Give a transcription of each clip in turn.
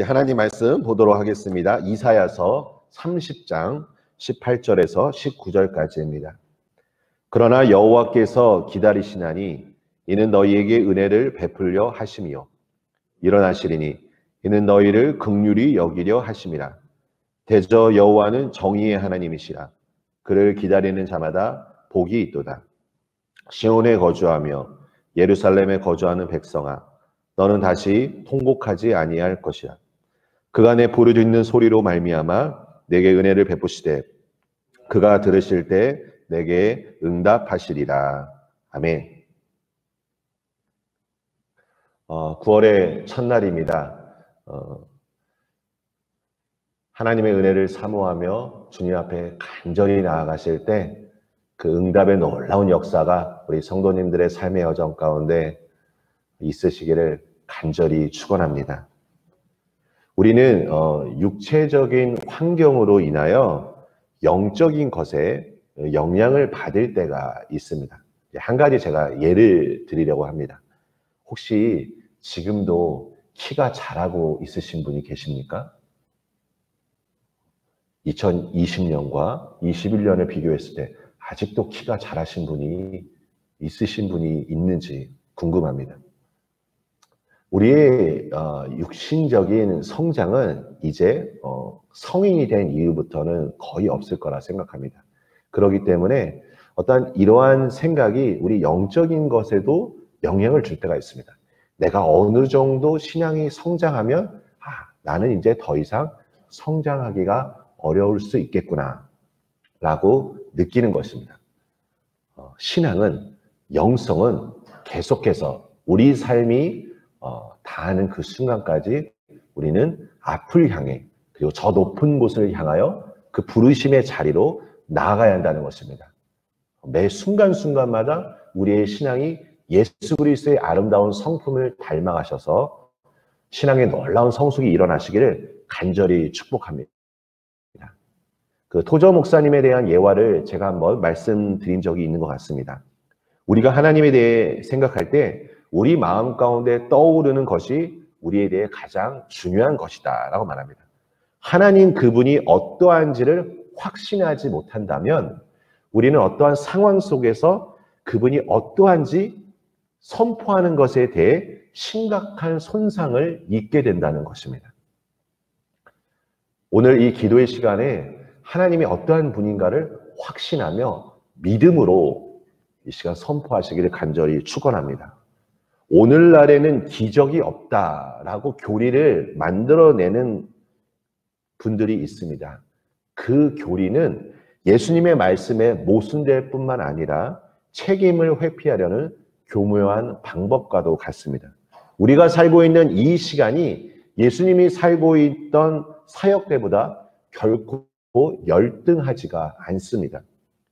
하나님 말씀 보도록 하겠습니다. 이사야서 30장 18절에서 19절까지입니다. 그러나 여호와께서 기다리시나니 이는 너희에게 은혜를 베풀려 하심이요 일어나시리니 이는 너희를 긍휼히 여기려 하심이라. 대저 여호와는 정의의 하나님이시라. 그를 기다리는 자마다 복이 있도다. 시온에 거주하며 예루살렘에 거주하는 백성아, 너는 다시 통곡하지 아니할 것이라. 그가 내 부르짖는 소리로 말미암아 내게 은혜를 베푸시되 그가 들으실 때 내게 응답하시리라. 아멘. 9월의 첫날입니다. 하나님의 은혜를 사모하며 주님 앞에 간절히 나아가실 때 그 응답의 놀라운 역사가 우리 성도님들의 삶의 여정 가운데 있으시기를 간절히 축원합니다. 우리는 육체적인 환경으로 인하여 영적인 것에 영향을 받을 때가 있습니다. 한 가지 제가 예를 드리려고 합니다. 혹시 지금도 키가 자라고 있으신 분이 계십니까? 2020년과 21년을 비교했을 때 아직도 키가 자라신 분이 있으신 분이 있는지 궁금합니다. 우리의 육신적인 성장은 이제 성인이 된 이후부터는 거의 없을 거라 생각합니다. 그렇기 때문에 어떤 이러한 생각이 우리 영적인 것에도 영향을 줄 때가 있습니다. 내가 어느 정도 신앙이 성장하면 나는 이제 더 이상 성장하기가 어려울 수 있겠구나 라고 느끼는 것입니다. 신앙은, 영성은 계속해서 우리 삶이 다하는 그 순간까지 우리는 앞을 향해 그리고 저 높은 곳을 향하여 그 부르심의 자리로 나아가야 한다는 것입니다. 매 순간순간마다 우리의 신앙이 예수 그리스도의 아름다운 성품을 닮아가셔서 신앙의 놀라운 성숙이 일어나시기를 간절히 축복합니다. 그 토저 목사님에 대한 예화를 제가 한번 말씀드린 적이 있는 것 같습니다. 우리가 하나님에 대해 생각할 때 우리 마음 가운데 떠오르는 것이 우리에 대해 가장 중요한 것이다 라고 말합니다. 하나님 그분이 어떠한지를 확신하지 못한다면 우리는 어떠한 상황 속에서 그분이 어떠한지 선포하는 것에 대해 심각한 손상을 입게 된다는 것입니다. 오늘 이 기도의 시간에 하나님이 어떠한 분인가를 확신하며 믿음으로 이 시간 선포하시기를 간절히 축원합니다. 오늘날에는 기적이 없다라고 교리를 만들어내는 분들이 있습니다. 그 교리는 예수님의 말씀에 모순될 뿐만 아니라 책임을 회피하려는 교묘한 방법과도 같습니다. 우리가 살고 있는 이 시간이 예수님이 살고 있던 사역 때보다 결코 열등하지가 않습니다.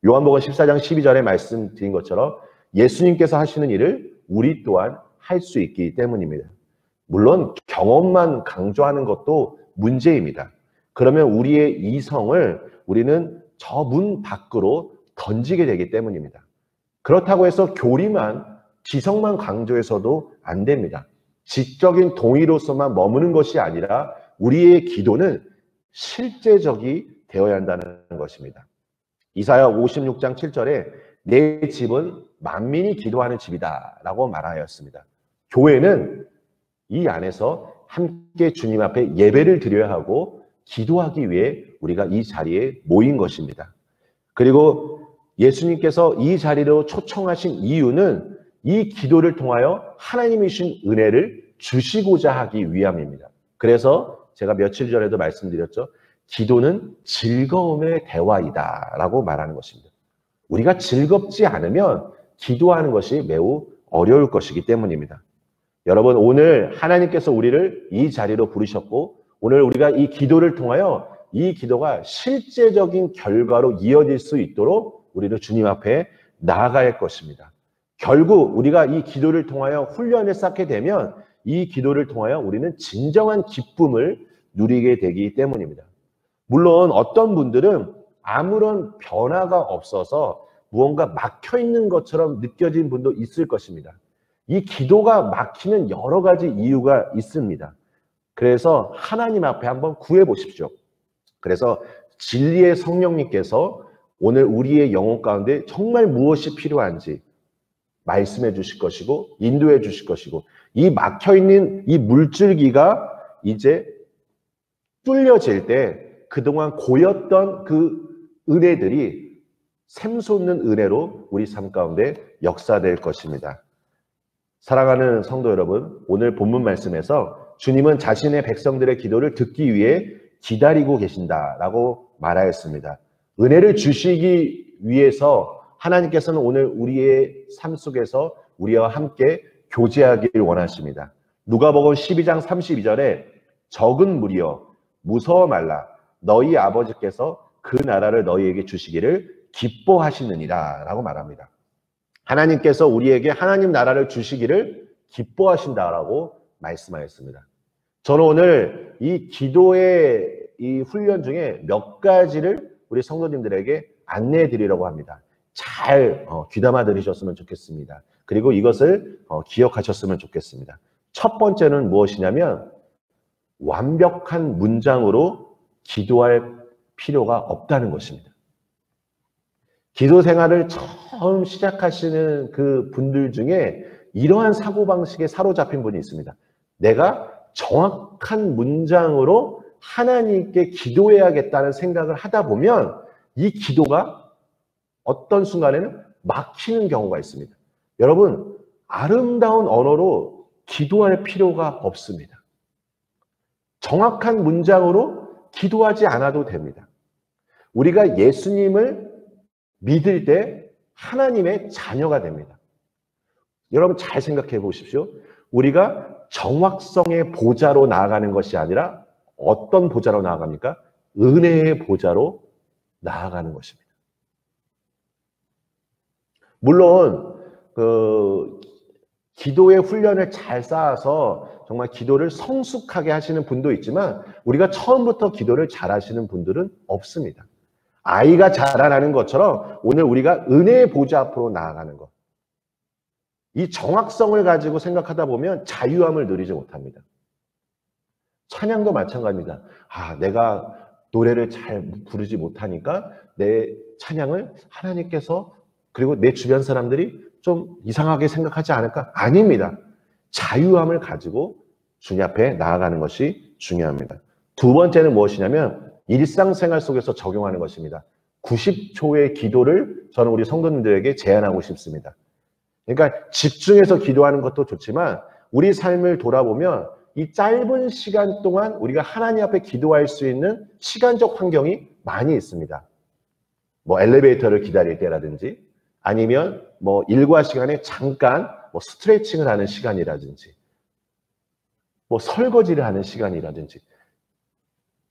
요한복음 14장 12절에 말씀드린 것처럼 예수님께서 하시는 일을 우리 또한 할 수 있기 때문입니다. 물론 경험만 강조하는 것도 문제입니다. 그러면 우리의 이성을 우리는 저 문 밖으로 던지게 되기 때문입니다. 그렇다고 해서 교리만, 지성만 강조해서도 안 됩니다. 지적인 동의로서만 머무는 것이 아니라 우리의 기도는 실제적이 되어야 한다는 것입니다. 이사야 56장 7절에 내 집은 만민이 기도하는 집이다 라고 말하였습니다. 교회는 이 안에서 함께 주님 앞에 예배를 드려야 하고 기도하기 위해 우리가 이 자리에 모인 것입니다. 그리고 예수님께서 이 자리로 초청하신 이유는 이 기도를 통하여 하나님이 주신 은혜를 주시고자 하기 위함입니다. 그래서 제가 며칠 전에도 말씀드렸죠. 기도는 즐거움의 대화이다 라고 말하는 것입니다. 우리가 즐겁지 않으면 기도하는 것이 매우 어려울 것이기 때문입니다. 여러분, 오늘 하나님께서 우리를 이 자리로 부르셨고 오늘 우리가 이 기도를 통하여 이 기도가 실제적인 결과로 이어질 수 있도록 우리는 주님 앞에 나아가야 할 것입니다. 결국 우리가 이 기도를 통하여 훈련을 쌓게 되면 이 기도를 통하여 우리는 진정한 기쁨을 누리게 되기 때문입니다. 물론 어떤 분들은 아무런 변화가 없어서 무언가 막혀있는 것처럼 느껴진 분도 있을 것입니다. 이 기도가 막히는 여러 가지 이유가 있습니다. 그래서 하나님 앞에 한번 구해 보십시오. 그래서 진리의 성령님께서 오늘 우리의 영혼 가운데 정말 무엇이 필요한지 말씀해 주실 것이고 인도해 주실 것이고, 이 막혀있는 이 물줄기가 이제 뚫려질 때 그동안 고였던 그 은혜들이 샘솟는 은혜로 우리 삶 가운데 역사될 것입니다. 사랑하는 성도 여러분, 오늘 본문 말씀에서 주님은 자신의 백성들의 기도를 듣기 위해 기다리고 계신다라고 말하였습니다. 은혜를 주시기 위해서 하나님께서는 오늘 우리의 삶 속에서 우리와 함께 교제하기를 원하십니다. 누가복음 12장 32절에 적은 무리여 무서워 말라, 너희 아버지께서 그 나라를 너희에게 주시기를 기뻐하시느니라 라고 말합니다. 하나님께서 우리에게 하나님 나라를 주시기를 기뻐하신다라고 말씀하였습니다. 저는 오늘 이 기도의 이 훈련 중에 몇 가지를 우리 성도님들에게 안내해 드리려고 합니다. 잘 귀담아 들으셨으면 좋겠습니다. 그리고 이것을 기억하셨으면 좋겠습니다. 첫 번째는 무엇이냐면, 완벽한 문장으로 기도할 필요가 없다는 것입니다. 기도 생활을 처음 시작하시는 그 분들 중에 이러한 사고방식에 사로잡힌 분이 있습니다. 내가 정확한 문장으로 하나님께 기도해야겠다는 생각을 하다 보면 이 기도가 어떤 순간에는 막히는 경우가 있습니다. 여러분, 아름다운 언어로 기도할 필요가 없습니다. 정확한 문장으로 기도하지 않아도 됩니다. 우리가 예수님을 믿을 때 하나님의 자녀가 됩니다. 여러분 잘 생각해 보십시오. 우리가 정확성의 보좌로 나아가는 것이 아니라 어떤 보좌로 나아갑니까? 은혜의 보좌로 나아가는 것입니다. 물론 기도의 훈련을 잘 쌓아서 정말 기도를 성숙하게 하시는 분도 있지만, 우리가 처음부터 기도를 잘 하시는 분들은 없습니다. 아이가 자라나는 것처럼 오늘 우리가 은혜의 보좌 앞으로 나아가는 것, 이 정확성을 가지고 생각하다 보면 자유함을 누리지 못합니다. 찬양도 마찬가지입니다. 내가 노래를 잘 부르지 못하니까 내 찬양을 하나님께서 그리고 내 주변 사람들이 좀 이상하게 생각하지 않을까? 아닙니다. 자유함을 가지고 주님 앞에 나아가는 것이 중요합니다. 두 번째는 무엇이냐면, 일상생활 속에서 적용하는 것입니다. 90초의 기도를 저는 우리 성도님들에게 제안하고 싶습니다. 그러니까 집중해서 기도하는 것도 좋지만 우리 삶을 돌아보면 이 짧은 시간 동안 우리가 하나님 앞에 기도할 수 있는 시간적 환경이 많이 있습니다. 엘리베이터를 기다릴 때라든지, 아니면 일과 시간에 잠깐 스트레칭을 하는 시간이라든지, 설거지를 하는 시간이라든지,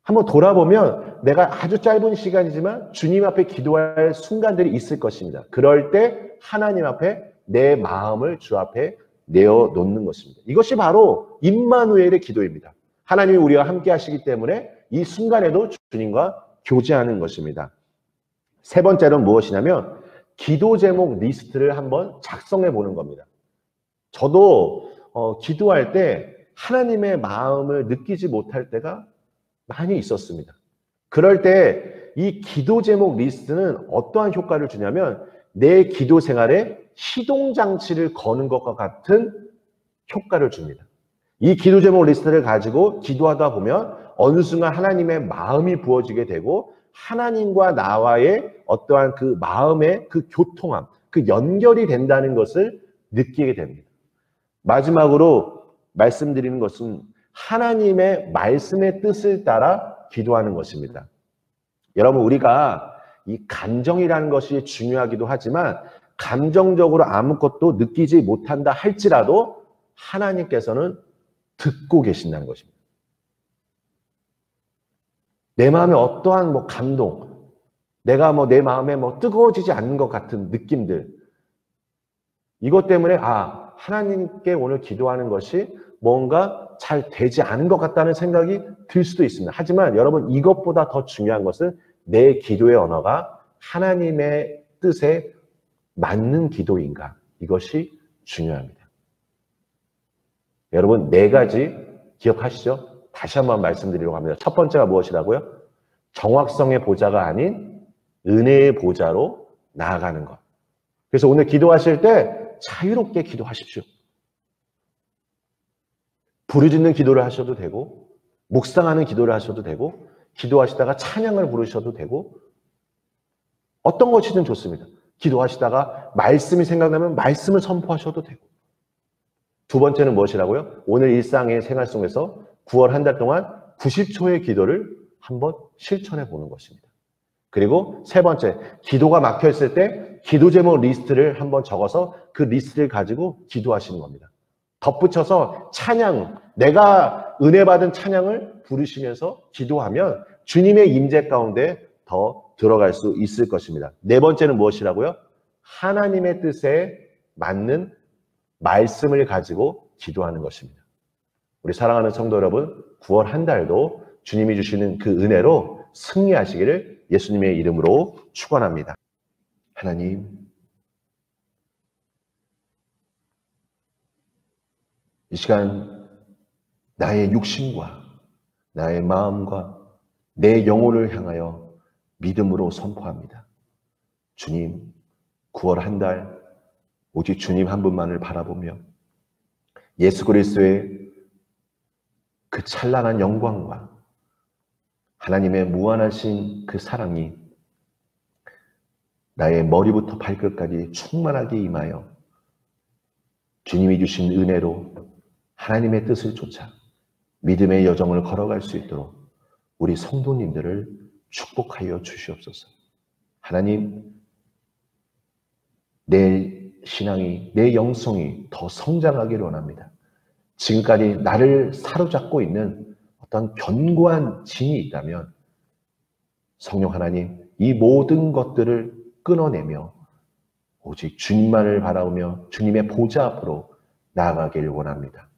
한번 돌아보면 내가 아주 짧은 시간이지만 주님 앞에 기도할 순간들이 있을 것입니다. 그럴 때 하나님 앞에 내 마음을 주 앞에 내어놓는 것입니다. 이것이 바로 임마누엘의 기도입니다. 하나님이 우리와 함께 하시기 때문에 이 순간에도 주님과 교제하는 것입니다. 세 번째는 무엇이냐면, 기도 제목 리스트를 한번 작성해 보는 겁니다. 저도 기도할 때 하나님의 마음을 느끼지 못할 때가 많이 있었습니다. 그럴 때 이 기도 제목 리스트는 어떠한 효과를 주냐면, 내 기도 생활에 시동장치를 거는 것과 같은 효과를 줍니다. 이 기도 제목 리스트를 가지고 기도하다 보면 어느 순간 하나님의 마음이 부어지게 되고, 하나님과 나와의 어떠한 그 마음의 그 교통함, 그 연결이 된다는 것을 느끼게 됩니다. 마지막으로 말씀드리는 것은 하나님의 말씀의 뜻을 따라 기도하는 것입니다. 여러분, 우리가 이 감정이라는 것이 중요하기도 하지만 감정적으로 아무것도 느끼지 못한다 할지라도 하나님께서는 듣고 계신다는 것입니다. 내 마음에 어떠한 감동, 내가 내 마음에 뜨거워지지 않는 것 같은 느낌들, 이것 때문에 하나님께 오늘 기도하는 것이 뭔가 잘 되지 않은 것 같다는 생각이 들 수도 있습니다. 하지만 여러분, 이것보다 더 중요한 것은 내 기도의 언어가 하나님의 뜻에 맞는 기도인가, 이것이 중요합니다. 여러분, 네 가지 기억하시죠? 다시 한번 말씀드리려고 합니다. 첫 번째가 무엇이라고요? 정확성의 보좌가 아닌 은혜의 보좌로 나아가는 것. 그래서 오늘 기도하실 때 자유롭게 기도하십시오. 부르짖는 기도를 하셔도 되고, 묵상하는 기도를 하셔도 되고, 기도하시다가 찬양을 부르셔도 되고, 어떤 것이든 좋습니다. 기도하시다가 말씀이 생각나면 말씀을 선포하셔도 되고. 두 번째는 무엇이라고요? 오늘 일상의 생활 속에서 9월 한 달 동안 90초의 기도를 한번 실천해 보는 것입니다. 그리고 세 번째, 기도가 막혀있을 때 기도 제목 리스트를 한번 적어서 그 리스트를 가지고 기도하시는 겁니다. 덧붙여서 찬양, 내가 은혜 받은 찬양을 부르시면서 기도하면 주님의 임재 가운데 더 들어갈 수 있을 것입니다. 네 번째는 무엇이라고요? 하나님의 뜻에 맞는 말씀을 가지고 기도하는 것입니다. 우리 사랑하는 성도 여러분, 9월 한 달도 주님이 주시는 그 은혜로 승리하시기를 예수님의 이름으로 축원합니다. 하나님, 이 시간 나의 육신과 나의 마음과 내 영혼을 향하여 믿음으로 선포합니다. 주님, 9월 한 달 오직 주님 한 분만을 바라보며 예수 그리스도의 그 찬란한 영광과 하나님의 무한하신 그 사랑이 나의 머리부터 발끝까지 충만하게 임하여 주님이 주신 은혜로 하나님의 뜻을 쫓아 믿음의 여정을 걸어갈 수 있도록 우리 성도님들을 축복하여 주시옵소서. 하나님, 내 신앙이, 내 영성이 더 성장하기를 원합니다. 지금까지 나를 사로잡고 있는 어떤 견고한 진이 있다면 성령 하나님, 이 모든 것들을 끊어내며 오직 주님만을 바라보며 주님의 보좌 앞으로 나아가기를 원합니다.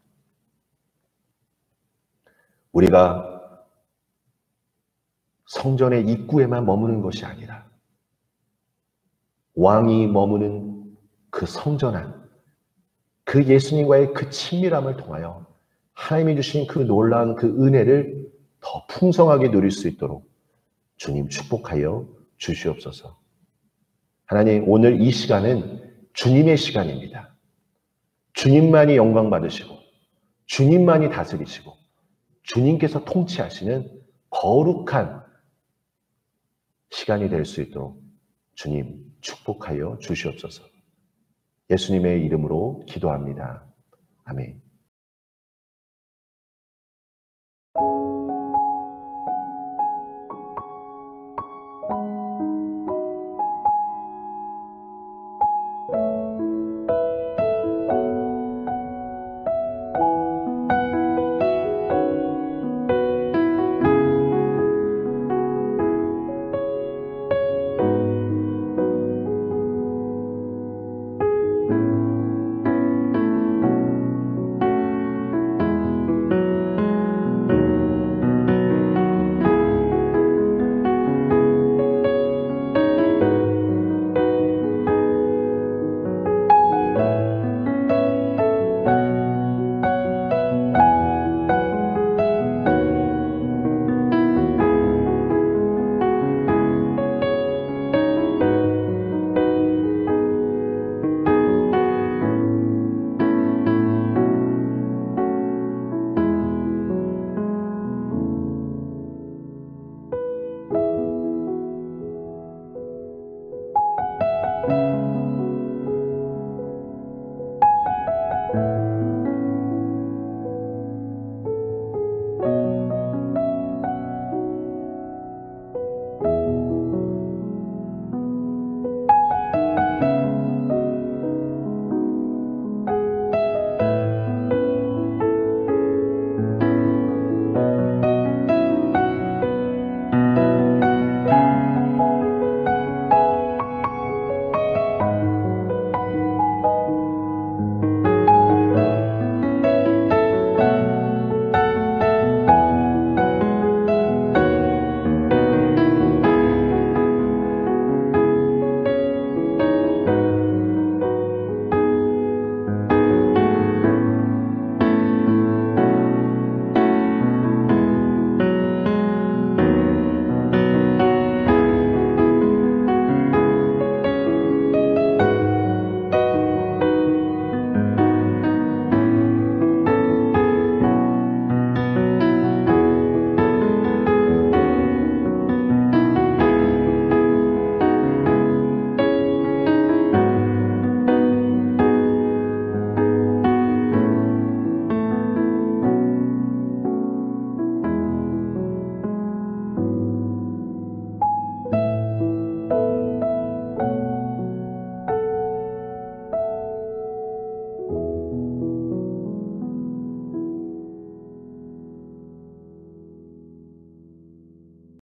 우리가 성전의 입구에만 머무는 것이 아니라 왕이 머무는 그 성전 안, 그 예수님과의 그 친밀함을 통하여 하나님이 주신 그 놀라운 그 은혜를 더 풍성하게 누릴 수 있도록 주님 축복하여 주시옵소서. 하나님, 오늘 이 시간은 주님의 시간입니다. 주님만이 영광 받으시고 주님만이 다스리시고 주님께서 통치하시는 거룩한 시간이 될 수 있도록 주님 축복하여 주시옵소서. 예수님의 이름으로 기도합니다. 아멘.